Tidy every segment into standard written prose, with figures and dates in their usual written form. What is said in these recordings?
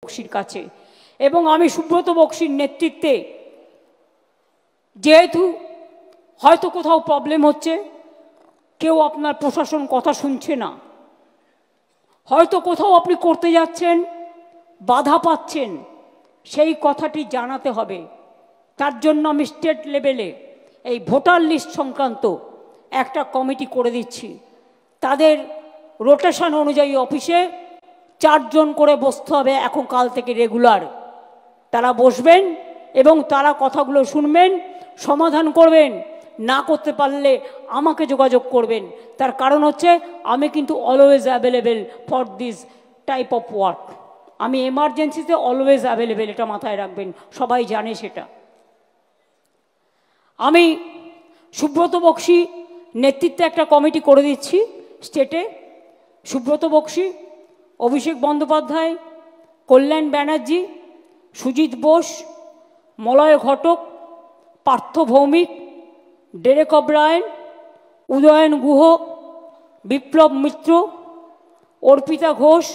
বক্সির কাছে। এবং আমি সুব্রত বক্সির নেতৃত্বে, যেহেতু হয়তো কোথাও প্রবলেম হচ্ছে, কেউ আপনার প্রশাসন কথা শুনছে না, হয়তো কোথাও আপনি করতে যাচ্ছেন বাধা পাচ্ছেন, সেই কথাটি জানাতে হবে। তার জন্য আমি স্টেট লেভেলে এই ভোটার লিস্ট সংক্রান্ত একটা কমিটি করে দিচ্ছি। তাদের রোটেশন অনুযায়ী অফিসে 4 জন করে বসতে হবে, এখন কাল থেকে রেগুলার তারা বসবেন এবং তারা কথাগুলো শুনবেন, সমাধান করবেন। না করতে পারলে আমাকে যোগাযোগ করবেন। তার কারণ হচ্ছে আমি কিন্তু always available for this type of work. আমি এমার্জেন্সিতে অলওয়েজ অ্যাভেলেবেল, এটা মাথায় রাখবেন, সবাই জানে সেটা। আমি সুব্রত বক্সি নেতৃত্বে একটা কমিটি করে দিচ্ছি স্টেটে। সুব্রত বক্সি, অভিষেক বন্দ্যোপাধ্যায়, কল্যাণ ব্যানার্জি, সুজিত বোস, মলয় ঘটক, পার্থ ভৌমিক, ডেরেক অব্রায়েন, উদয়ন গুহ, বিপ্লব মিত্র, অর্পিতা ঘোষ,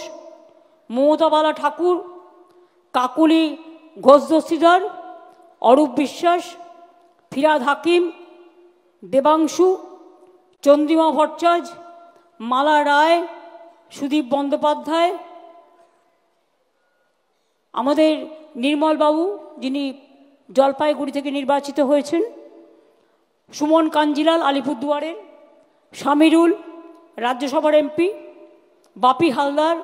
মমতাবালা ঠাকুর, কাকুলি ঘোষ দস্তিদার, অরূপ বিশ্বাস, ফিরাদ হাকিম, দেবাংশু, চন্দ্রিমা ভট্টাচার্য, মালা রায়, সুদীপ বন্দ্যোপাধ্যায়, আমাদের নির্মলবাবু যিনি জলপাইগুড়ি থেকে নির্বাচিত হয়েছেন, সুমন কাঞ্জিলাল আলিপুরদুয়ারের, শামিরুল রাজ্যসভার এমপি, বাপি হালদার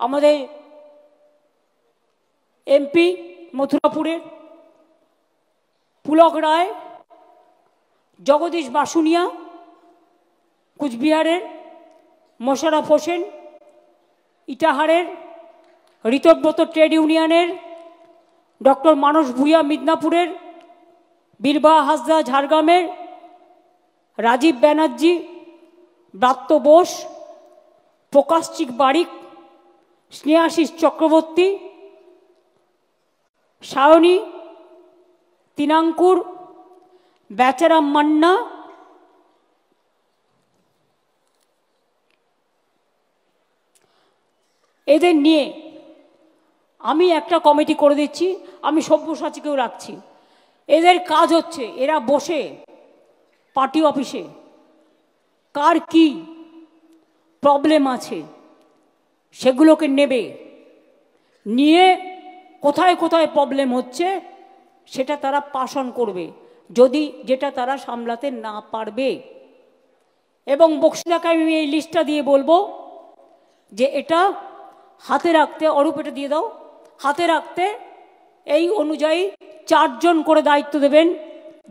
আমাদের এমপি মথুরাপুরের, পুলক রায়, জগদীশ বাসুনিয়া কুচবিহারের, মোশাররফ হোসেন ইটাহারের, ঋতব্রত ট্রেড ইউনিয়নের, ডক্টর মানস ভূঁইয়া মিদনাপুরের, বীরবাহা হাসদা ঝাড়গ্রামের, রাজীব ব্যানার্জি, ব্রাত্য বোস, প্রকাশচিক বারিক, স্নেহাশিস চক্রবর্তী, সায়নী তিনাঙ্কুর, বেচারাম মান্না, এদের নিয়ে আমি একটা কমিটি করে দিচ্ছি। আমি সব্যসাচীকেও রাখছি। এদের কাজ হচ্ছে এরা বসে পার্টি অফিসে কার কি প্রবলেম আছে সেগুলোকে নেবে, নিয়ে কোথায় কোথায় প্রবলেম হচ্ছে সেটা তারা পাস অন করবে, যদি যেটা তারা সামলাতে না পারবে। এবং বক্সিদাকে আমি এই লিস্টটা দিয়ে বলবো যে এটা হাতে রাখতে, অরূপ এটা দিয়ে দাও, হাতে রাখতে এই অনুযায়ী 4 জন করে দায়িত্ব দেবেন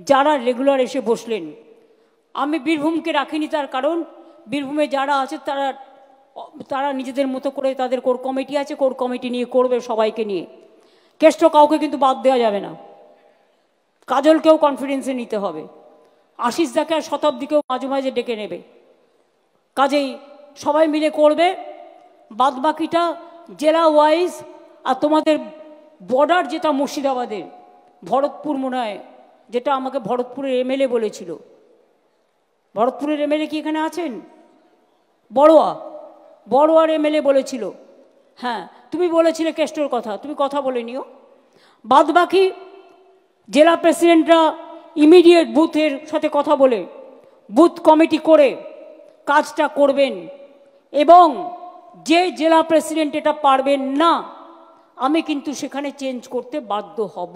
যারা রেগুলার এসে বসলেন। আমি বীরভূমকে রাখিনি, তার কারণ বীরভূমে যারা আছে তারা নিজেদের মতো করে তাদের কোর কমিটি আছে, কোর কমিটি নিয়ে করবে সবাইকে নিয়ে। কেষ্ট কাউকে কিন্তু বাদ দেওয়া যাবে না, কাজলকেও কনফিডেন্সে নিতে হবে, আশিস দাকে আর শতাব্দীকেও মাঝে মাঝে ডেকে নেবে। কাজেই সবাই মিলে করবে। বাদ বাকিটা জেলা ওয়াইজ। আর তোমাদের বর্ডার যেটা মুর্শিদাবাদের ভরতপুর মনে হয়, যেটা আমাকে ভরতপুরের এমএলএ বলেছিল, ভরতপুরের এমএলএ কি এখানে আছেন? বড়োয়ার এমএলএ বলেছিল। হ্যাঁ, তুমি বলেছিলে কেষ্টর কথা, তুমি কথা বলে নিও। বাদ বাকি জেলা প্রেসিডেন্টরা ইমিডিয়েট বুথের সাথে কথা বলে বুথ কমিটি করে কাজটা করবেন। এবং যে জেলা প্রেসিডেন্ট এটা পারবেন না, আমি কিন্তু সেখানে চেঞ্জ করতে বাধ্য হব।